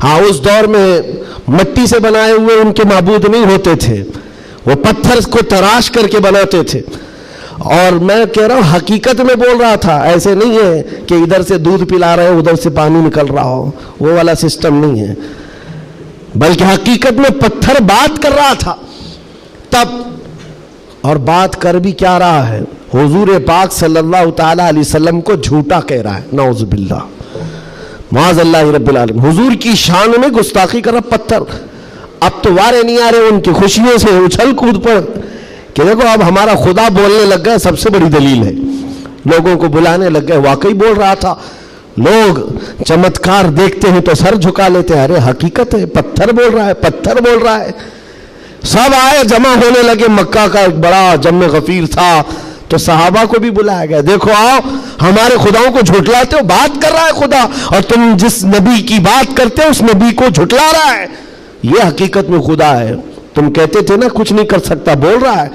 ہاں اس دور میں مٹی سے بنائے ہوئے ان کے معبود نہیں ہوتے تھے، وہ پتھر کو تراش کر کے بناتے تھے، اور میں کہہ رہا ہوں حقیقت میں بول رہا تھا، ایسے نہیں ہے کہ ادھر سے دودھ پلا رہے ہو ادھر سے پانی نکل رہا ہو، وہ والا سسٹم نہیں ہے، بلکہ حقیقت میں پتھر بات کر رہا تھا۔ تب اور بات کر بھی کیا رہا ہے؟ حضور پاک صلی اللہ تعالیٰ علیہ وسلم کو جھوٹا کہہ رہا ہے، نعوذ باللہ معاذ اللہ رب العالمین، حضور کی شان میں گستاخی کر رہا پتھر۔ اب تو وارے نہیں آ رہے ان کی خوشیوں سے اچھل کود پر کہ دیکھو اب ہمارا خدا بولنے لگ گیا، سب سے بڑی دلیل ہے، لوگوں کو بلانے لگ گئے، واقعی بول رہا تھا۔ لوگ چمتکار دیکھتے ہیں تو سر جھکا لیتے ہیں، ارے حقیقت ہے پتھر بول رہا ہے، پتھر بول رہا ہے۔ سب آئے جمع ہونے لگے، مکہ کا ایک بڑا جمع غفیر تھا، تو صحابہ کو بھی بلایا گیا، دیکھو آؤ ہمارے خداؤں کو جھٹلاتے ہو، بات کر رہا ہے خدا، اور تم جس نبی کی بات کرتے ہو اس نبی کو جھٹلا رہا ہے، یہ حقیقت میں خدا ہے، تم کہتے تھے نا کچھ نہیں کر سکتا، بول رہا ہے۔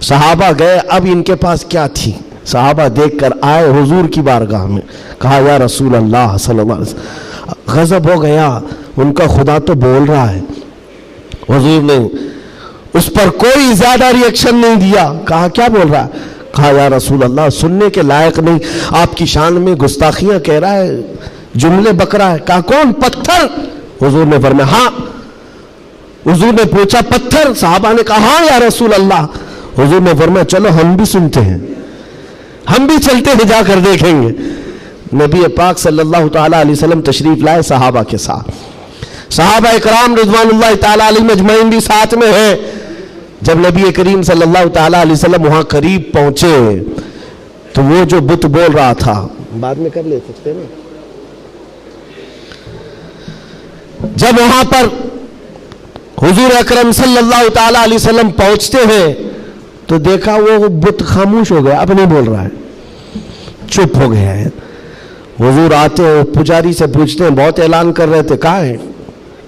صحابہ گئے، اب ان کے پاس کیا تھی؟ صحابہ دیکھ کر آئے حضور کی بارگاہ میں، کہا یا رسول اللہ صلی اللہ علیہ وسلم، غضب ہو گیا، ان کا خدا تو بول رہا ہے۔ حضور نے اس پر کوئی زیادہ ری ایکشن نہیں دیا، کہا کیا بول رہا ہے؟ کہا یا رسول اللہ سننے کے لائق نہیں، آپ کی شان میں گستاخیاں کہہ رہا ہے، جملے بک رہا ہے۔ کہا کون؟ پتھر۔ حضور نے فرمایا ہاں۔ حضور نے پوچھا پتھر؟ صحابہ نے کہا ہاں یا رسول اللہ۔ حضور نے فرمایا چلو ہم بھی سنتے ہیں، ہم بھی چلتے ہیں، جا کر دیکھیں گے۔ نبی پاک صلی اللہ تعالیٰ علیہ وسلم تشریف لائے صحابہ کے ساتھ، صحابہ اکرام رضوان اللہ تعالیٰ علیہ مجمعین بھی ساتھ میں ہیں۔ جب نبی کریم صلی اللہ تعالیٰ علیہ وسلم وہاں قریب پہنچے تو وہ جو بت بول رہا تھا، بعد میں کر لے سکتے نا، جب وہاں پر حضور اکرم صلی اللہ تعالیٰ علیہ وسلم پہنچتے ہیں تو دیکھا وہ بت خاموش ہو گیا، اب نہیں بول رہا ہے، چپ ہو گیا ہے۔ حضور آتے ہیں، پجاری سے پوچھتے ہیں، بہت اعلان کر رہے تھے، کہاں ہے؟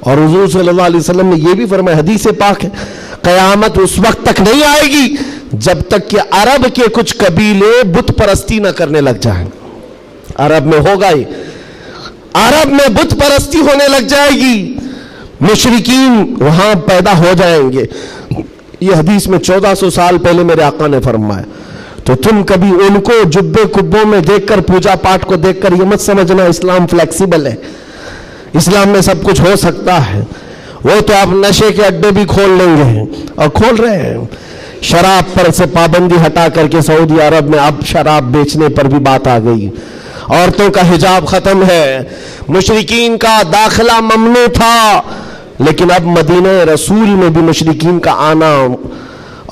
اور حضور صلی اللہ علیہ وسلم نے یہ بھی فرمایا، حدیث پاک ہے، قیامت اس وقت تک نہیں آئے گی جب تک کہ عرب کے کچھ قبیلے بت پرستی نہ کرنے لگ جائیں۔ عرب میں ہوگا ہی، عرب میں بت پرستی ہونے لگ جائے گی، مشرکین وہاں پیدا ہو جائیں گے۔ یہ حدیث میں 1400 سال پہلے میرے آقا نے فرمایا۔ تو تم کبھی ان کو جبے کبوں میں دیکھ کر، پوجا پاٹ کو دیکھ کر یہ مت سمجھنا اسلام فلیکسیبل ہے، اسلام میں سب کچھ ہو سکتا ہے۔ وہ تو آپ نشے کے اڈے بھی کھول لیں گے اور کھول رہے ہیں۔ شراب پر سے پابندی ہٹا کر کے سعودی عرب میں اب شراب بیچنے پر بھی بات آ گئی، عورتوں کا حجاب ختم ہے، مشرکین کا داخلہ ممنوع تھا، لیکن اب مدینہ رسول میں بھی مشرکین کا آنا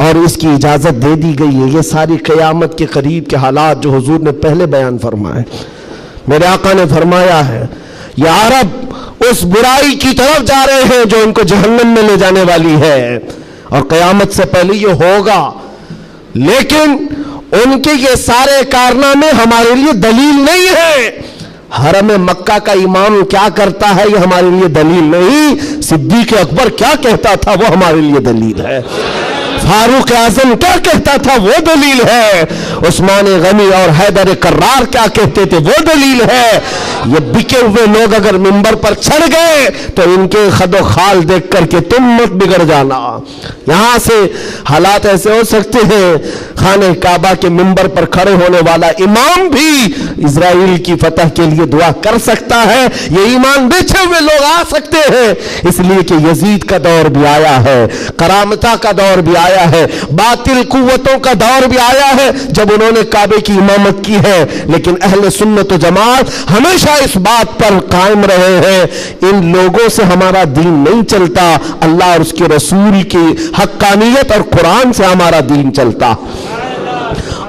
اور اس کی اجازت دے دی گئی ہے۔ یہ ساری قیامت کے قریب کے حالات جو حضور نے پہلے بیان فرمائے۔ میرے آقا نے فرمایا ہے یہ عرب اس برائی کی طرف جا رہے ہیں جو ان کو جہنم میں لے جانے والی ہے، اور قیامت سے پہلے یہ ہوگا، لیکن ان کے یہ سارے کارنامے ہمارے لیے دلیل نہیں ہے۔ حرم مکہ کا امام کیا کرتا ہے یہ ہمارے لیے دلیل نہیں، صدیق اکبر کیا کہتا تھا وہ ہمارے لیے دلیل ہے، فاروق اعظم کیا کہتا تھا وہ دلیل ہے، عثمان غنی اور حیدر کرار کیا کہتے تھے وہ دلیل ہے۔ یہ بکے ہوئے لوگ اگر منبر پر چڑھ گئے تو ان کے خد و خال دیکھ کر کے تم مت بگڑ جانا۔ یہاں سے حالات ایسے ہو سکتے ہیں، خانہ کعبہ کے منبر پر کھڑے ہونے والا امام بھی اسرائیل کی فتح کے لیے دعا کر سکتا ہے، یہ ایمان بیچے ہوئے لوگ آ سکتے ہیں، اس لیے کہ یزید کا دور بھی آیا ہے، کرامتہ کا دور بھی آیا ہے، باطل قوتوں کا دور بھی آیا ہے جب انہوں نے کعبے کی امامت کی ہے، لیکن اہل سنت و جماعت ہمیشہ اس بات پر قائم رہے ہیں ان لوگوں سے ہمارا دین نہیں چلتا، اللہ اور اس کے رسول کی حقانیت اور قرآن سے ہمارا دین چلتا۔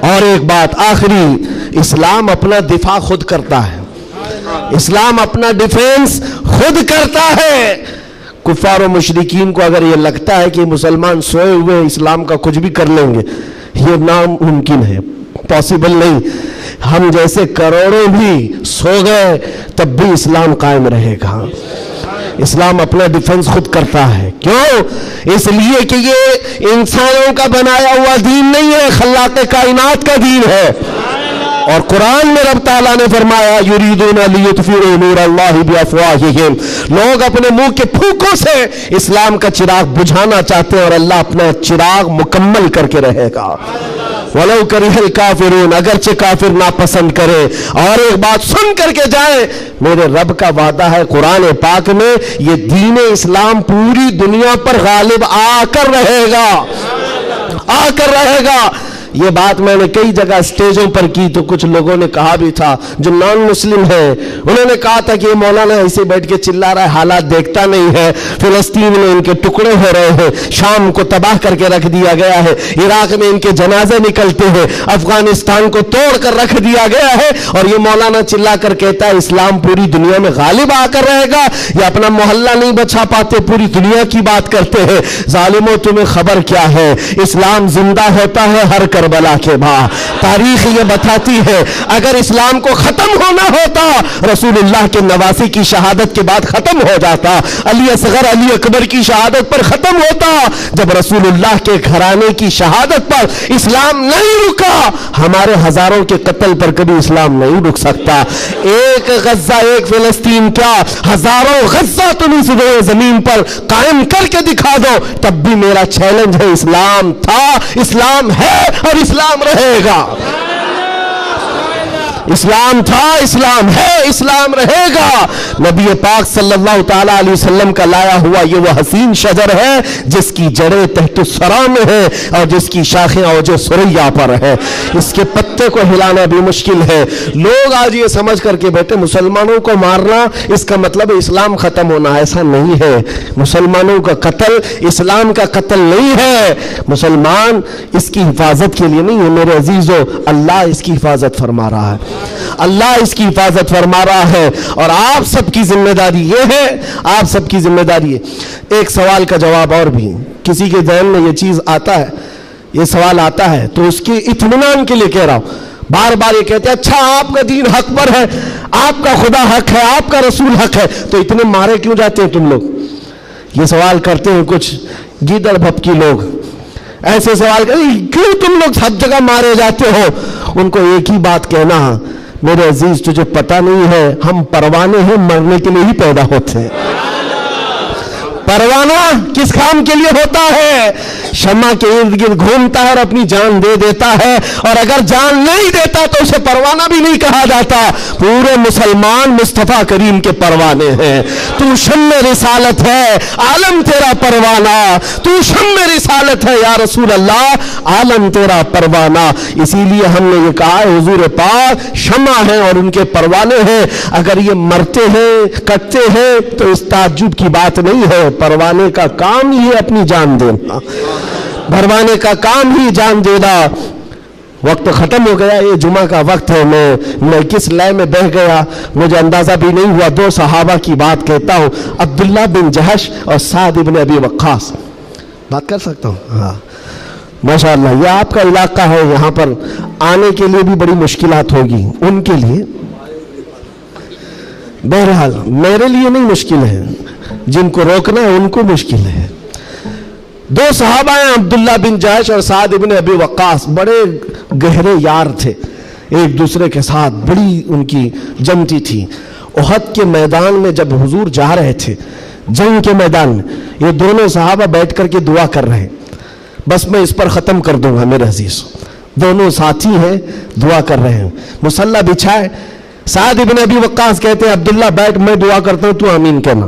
اور ایک بات آخری، اسلام اپنا دفاع خود کرتا ہے، اسلام اپنا ڈیفینس خود کرتا ہے۔ کفار و مشرکین کو اگر یہ لگتا ہے کہ مسلمان سوئے ہوئے اسلام کا کچھ بھی کر لیں گے، یہ ناممکن ہے، پاسبل نہیں۔ ہم جیسے کروڑوں بھی سو گئے تب بھی اسلام قائم رہے گا۔ اسلام اپنا ڈیفنس خود کرتا ہے، کیوں؟ اس لیے کہ یہ انسانوں کا بنایا ہوا دین نہیں ہے، خلاق کائنات کا دین ہے۔ اور قرآن میں رب تعالیٰ نے فرمایا یریدون لیطفئوا نور اللہ بافواہہم، لوگ اپنے منہ کے پھونکوں سے اسلام کا چراغ بجھانا چاہتے ہیں اور اللہ اپنا چراغ مکمل کر کے رہے گا۔ وَلَوْ كَرِهَ الْكَافِرُونَ، اگرچہ کافر ناپسند کرے۔ اور ایک بات سن کر کے جائیں، میرے رب کا وعدہ ہے قرآن پاک میں، یہ دین اسلام پوری دنیا پر غالب آ کر رہے گا، آ کر رہے گا۔ یہ بات میں نے کئی جگہ اسٹیجوں پر کی تو کچھ لوگوں نے کہا بھی تھا جو نان مسلم ہیں، انہوں نے کہا تھا کہ یہ مولانا ایسے بیٹھ کے چلا رہا ہے، حالات دیکھتا نہیں ہے، فلسطین میں ان کے ٹکڑے ہو رہے ہیں، شام کو تباہ کر کے رکھ دیا گیا ہے، عراق میں ان کے جنازے نکلتے ہیں، افغانستان کو توڑ کر رکھ دیا گیا ہے، اور یہ مولانا چلا کر کہتا ہے اسلام پوری دنیا میں غالب آ کر رہے گا۔ یہ اپنا محلہ نہیں بچا پاتے، پوری دنیا کی بات کرتے ہیں۔ ظالموں تمہیں خبر کیا ہے، اسلام زندہ ہوتا ہے ہر کربلا کے بعد۔ تاریخ یہ بتاتی ہے اگر اسلام کو ختم ہونا ہوتا رسول اللہ کے نواسی کی شہادت کے بعد ختم ہو جاتا، علی اصغر علی اکبر کی شہادت پر ختم ہوتا، جب رسول اللہ کے گھرانے کی شہادت پر اسلام نہیں رکا، ہمارے ہزاروں کے قتل پر کبھی اسلام نہیں رک سکتا۔ ایک غزہ ایک فلسطین کیا، ہزاروں غزہ تم اس زمین پر قائم کر کے دکھا دو، تب بھی میرا چیلنج ہے، اسلام تھا، اسلام ہے اور اسلام رہے گا۔ اسلام تھا، اسلام ہے، اسلام رہے گا۔ نبی پاک صلی اللہ تعالیٰ علیہ وسلم کا لایا ہوا یہ وہ حسین شجر ہے جس کی جڑیں تحت الثری میں ہے اور جس کی شاخیں اوج ثریا پر ہے، اس کے پتے کو ہلانا بھی مشکل ہے۔ لوگ آج یہ سمجھ کر کے بیٹھے مسلمانوں کو مارنا اس کا مطلب اسلام ختم ہونا، ایسا نہیں ہے۔ مسلمانوں کا قتل اسلام کا قتل نہیں ہے، مسلمان اس کی حفاظت کے لیے نہیں ہے میرے عزیزو، اللہ اس کی حفاظت فرما رہا ہے، اللہ اس کی حفاظت فرما رہا ہے، اور آپ سب کی ذمہ داری یہ ہے، آپ سب کی ذمہ داری ہے۔ ایک سوال کا جواب اور بھی، کسی کے ذہن میں یہ چیز آتا ہے، یہ سوال آتا ہے تو اس کے اطمینان کے لیے کہہ رہا ہوں، بار بار یہ کہتے ہیں اچھا آپ کا دین حق پر ہے، آپ کا خدا حق ہے، آپ کا رسول حق ہے، تو اتنے مارے کیوں جاتے ہیں تم لوگ؟ یہ سوال کرتے ہیں کچھ گیدڑ بھپکی لوگ، ایسے سوال کرتے کیوں تم لوگ سب جگہ مارے جاتے ہو؟ ان کو ایک ہی بات کہنا، میرے عزیز تجھے پتہ نہیں ہے ہم پروانے ہیں، مرنے کے لیے ہی پیدا ہوتے ہیں۔ پروانہ کس کام کے لیے ہوتا ہے؟ شمع کے ارد گرد گھومتا ہے اور اپنی جان دے دیتا ہے، اور اگر جان نہیں دیتا تو اسے پروانہ بھی نہیں کہا جاتا۔ پورے مسلمان مصطفیٰ کریم کے پروانے ہیں۔ تو شمع رسالت ہے، عالم تیرا پروانہ، تو شمع رسالت ہے یا رسول اللہ، عالم تیرا پروانہ۔ اسی لیے ہم نے یہ کہا ہے حضور پاک شمع ہیں اور ان کے پروانے ہیں، اگر یہ مرتے ہیں کٹتے ہیں تو اس تعجب کی بات نہیں ہے، پروانے کا کام ہی ہے اپنی جان دینا، پروانے کا کام ہی جان دینا۔ وقت ختم ہو گیا، یہ جمعہ کا وقت ہے، میں کس لے میں بہ گیا مجھے اندازہ بھی نہیں ہوا۔ دو صحابہ کی بات کہتا ہوں، عبداللہ بن جہش اور سعد بن ابی وقاص۔ بات کر سکتا ہوں؟ ہاں ماشاءاللہ، یہ آپ کا علاقہ ہے، یہاں پر آنے کے لیے بھی بڑی مشکلات ہوگی ان کے لیے، بہرحال میرے لیے نہیں مشکل ہے، جن کو روکنا ہے ان کو مشکل ہے۔ دو صحابہ ہیں، عبداللہ بن جہش اور سعد بن ابی وقاص، بڑے گہرے یار تھے، ایک دوسرے کے ساتھ بڑی ان کی جمتی تھی۔ احد کے میدان میں جب حضور جا رہے تھے، جنگ کے میدان میں، یہ دونوں صحابہ بیٹھ کر کے دعا کر رہے ہیں۔ بس میں اس پر ختم کر دوں گا میرے عزیز، دونوں ساتھی ہیں، دعا کر رہے ہیں، مصلی بچھائے۔ سعد بن ابی وقاص کہتے ہیں عبداللہ بیٹھ، میں دعا کرتا ہوں تو آمین کہنا۔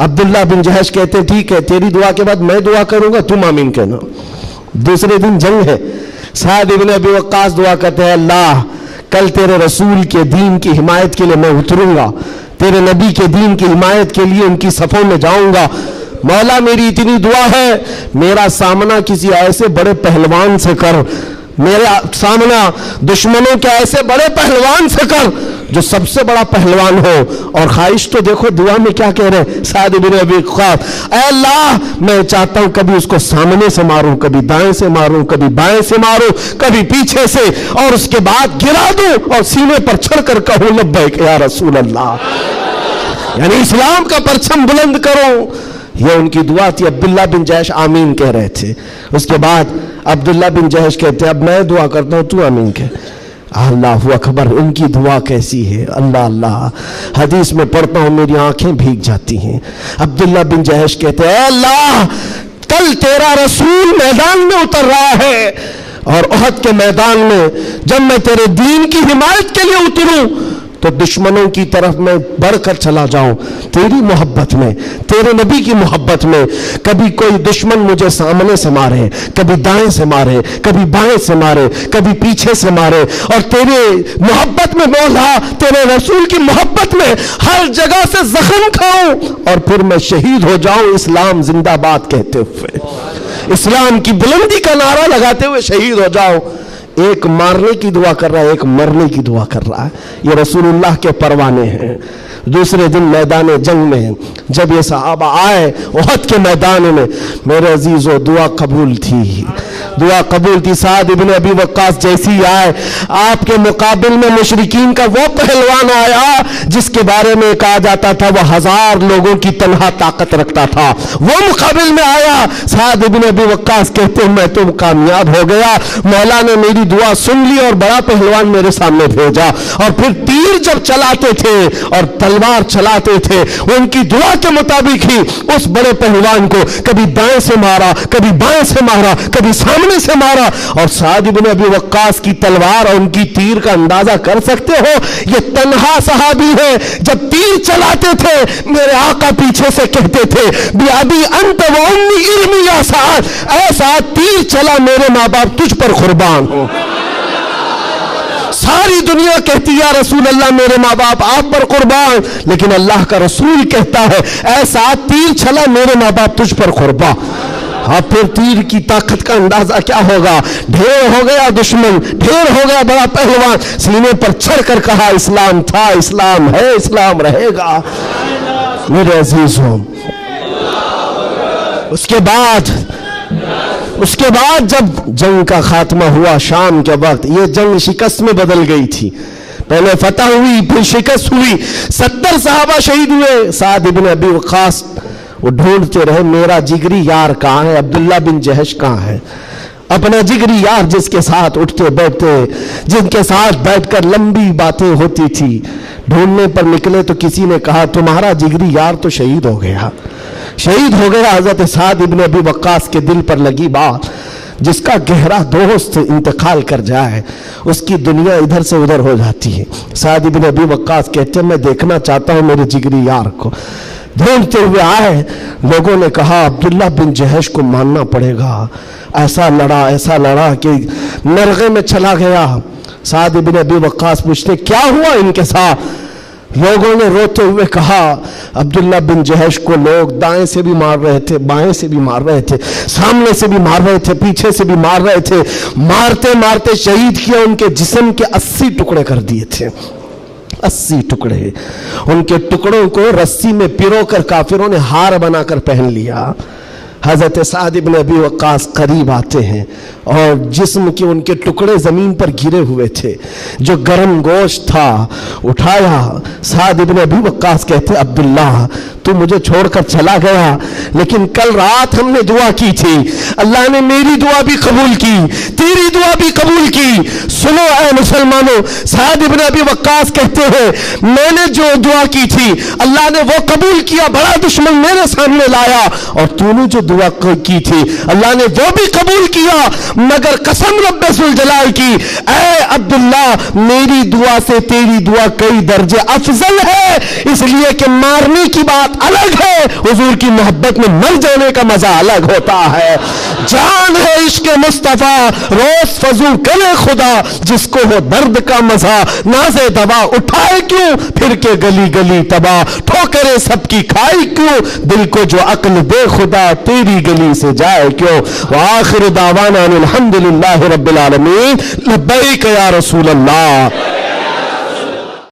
عبداللہ بن جہش کہتے ہیں ٹھیک ہے، تیری دعا کے بعد میں دعا کروں گا، تم آمین کہنا۔ دوسرے دن جنگ ہے، سعد بن ابی وقاص دعا کرتے ہیں اللہ کل تیرے رسول کے دین کی حمایت کے لیے میں اتروں گا، تیرے نبی کے دین کی حمایت کے لیے ان کی صفوں میں جاؤں گا، مولا میری اتنی دعا ہے میرا سامنا کسی ایسے بڑے پہلوان سے کر، میرا سامنا دشمنوں کے ایسے بڑے پہلوان سے کر جو سب سے بڑا پہلوان ہو۔ اور خواہش تو دیکھو دعا میں کیا کہہ رہے ہیں سعد بن ابی وقاص، اے اللہ میں چاہتا ہوں کبھی اس کو سامنے سے ماروں، کبھی دائیں سے ماروں، کبھی بائیں سے ماروں، کبھی پیچھے سے، اور اس کے بعد گرا دوں اور سینے پر چڑھ کر کہوں لبیک یا رسول اللہ، یعنی اسلام کا پرچم بلند کرو۔ یہ ان کی دعا تھی۔ عبداللہ بن جہش آمین کہہ رہے تھے، اس کے بعد عبداللہ بن جہش کہتے ہیں اب میں دعا کرتا ہوں تو آمین کہہ۔ اللہ اکبر، ان کی دعا کیسی ہے، اللہ اللہ، حدیث میں پڑھتا ہوں میری آنکھیں بھیگ جاتی ہیں۔ عبداللہ بن جہش کہتے ہیں اے اللہ کل تیرا رسول میدان میں اتر رہا ہے، اور احد کے میدان میں جب میں تیرے دین کی حمایت کے لیے اتروں تو دشمنوں کی طرف میں بڑھ کر چلا جاؤں، تیری محبت میں، تیرے نبی کی محبت میں۔ کبھی کوئی دشمن مجھے سامنے سے مارے، کبھی دائیں سے مارے، کبھی بائیں سے مارے، کبھی پیچھے سے مارے، اور تیرے محبت میں مولا، تیرے رسول کی محبت میں ہر جگہ سے زخم کھاؤں اور پھر میں شہید ہو جاؤں اسلام زندہ باد کہتے ہوئے، اسلام کی بلندی کا نعرہ لگاتے ہوئے شہید ہو جاؤں۔ ایک مارنے کی دعا کر رہا ہے، ایک مرنے کی دعا کر رہا ہے۔ یہ رسول اللہ کے پروانے ہیں۔ دوسرے دن میدان جنگ میں جب یہ صحابہ آئے احد کے میدان میں، میرے عزیزو دعا قبول تھی، دعا قبول تھی۔ سعد بن ابی وقاص جیسی آئے، آپ کے مقابل میں مشرکین کا وہ پہلوان آیا جس کے بارے میں کہا جاتا تھا وہ 1000 لوگوں کی تنہا طاقت رکھتا تھا، وہ مقابل میں آیا۔ سعد بن ابی وقاص کہتے ہیں میں تو کامیاب ہو گیا، مولا نے میری دعا سن لی اور بڑا پہلوان میرے سامنے بھیجا۔ اور پھر تیر جب چلاتے تھے اور تلوار چلاتے تھے ان کی دعا کے مطابق ہی اس بڑے پہلوان کو کبھی دائیں سے مارا، کبھی بائیں سے مارا، کبھی سامنے سے مارا۔ اور سعد بن ابی وقاص کی تلوار اور ان کی تیر کا اندازہ کر سکتے ہو، یہ تنہا صحابی ہے، جب تیر چلاتے تھے میرے آقا پیچھے سے کہتے تھے بیابی انت و امی علمی یا سعد، اے سعد تیر چلا میرے ماں باپ تجھ پر قربان ہو۔ ساری دنیا کہتی یا رسول اللہ میرے ماں باپ آپ پر قربان، لیکن اللہ کا رسول کہتا ہے اے سعد تیر چلا میرے ماں باپ تجھ پر قربان۔ اب پھر تیر کی طاقت کا اندازہ کیا ہوگا، ڈھیر ہو گیا دشمن، ڈھیر ہو گیا بڑا پہلوان، سینے پر چڑھ کر کہا اسلام تھا، اسلام ہے، اسلام رہے گا۔ میرے عزیزوں اس کے بعد جب جنگ کا خاتمہ ہوا شام کے وقت، یہ جنگ شکست میں بدل گئی تھی، پہلے فتح ہوئی پھر شکست ہوئی، 70 صحابہ شہید ہوئے۔ سعد بن ابی وقاص وہ ڈھونڈتے رہے میرا جگری یار کہاں ہے، عبداللہ بن جہش کہاں ہے، اپنا جگری یار جس کے ساتھ اٹھتے بیٹھتے، جن کے ساتھ بیٹھ کر لمبی باتیں ہوتی تھی۔ ڈھونڈنے پر نکلے تو کسی نے کہا تمہارا جگری یار تو شہید ہو گیا، شہید ہو گیا۔ حضرت سعد ابن ابی وقاص کے دل پر لگی بات، جس کا گہرا دوست انتقال کر جائے اس کی دنیا ادھر سے ادھر ہو جاتی ہے۔ سعد ابن ابی وقاص کہتے ہیں میں دیکھنا چاہتا ہوں میرے جگری یار کو۔ ڈھونڈتے ہوئے آئے، لوگوں نے کہا عبداللہ بن جہش کو ماننا پڑے گا، ایسا لڑا کہ نرغے میں چلا گیا۔ سعد ابن ابی وقاص پوچھتے کیا ہوا ان کے ساتھ؟ لوگوں نے روتے ہوئے کہا عبداللہ بن جہش کو لوگ دائیں سے بھی مار رہے تھے، بائیں سے بھی مار رہے تھے، سامنے سے بھی مار رہے تھے، پیچھے سے بھی مار رہے تھے، مارتے مارتے شہید کیا، ان کے جسم کے 80 ٹکڑے کر دیے تھے، 80 ٹکڑے۔ ان کے ٹکڑوں کو رسی میں پیرو کر کافروں نے ہار بنا کر پہن لیا۔ حضرت سعد ابن ابی وقاص قریب آتے ہیں اور جسم کے ان کے ٹکڑے زمین پر گرے ہوئے تھے، جو گرم گوشت تھا اٹھایا۔ سعد ابن ابی وقاص کہتے عبداللہ تو مجھے چھوڑ کر چلا گیا، لیکن کل رات ہم نے دعا کی تھی، اللہ نے میری دعا بھی قبول کی، تیری دعا بھی قبول کی۔ سنو اے مسلمانوں، سعد ابن ابی وقاص کہتے ہیں میں نے جو دعا کی تھی اللہ نے وہ قبول کیا، بڑا دشمن میرے سامنے لایا، اور تو نے جو دعا کی تھی اللہ نے وہ بھی قبول کیا، مگر قسم رب ذوالجلال کی اے عبداللہ میری دعا سے تیری دعا کئی درجے افضل ہے، اس لیے کہ مارنے کی بات الگ ہے، حضور کی محبت میں مر جانے کا مزہ الگ ہوتا ہے۔ جان ہے عشق مصطفیٰ روز فضو کرے خدا، جس کو ہو درد کا مزہ ناز دوا اٹھائے کیوں، پھر کے گلی گلی تباہ ٹھوکرے سب کی کھائی کیوں، دل کو جو عقل دے خدا تیری گلی سے جائے کیوں۔ وآخر دعوانا الحمدللہ رب العالمین، لبیک یا رسول اللہ۔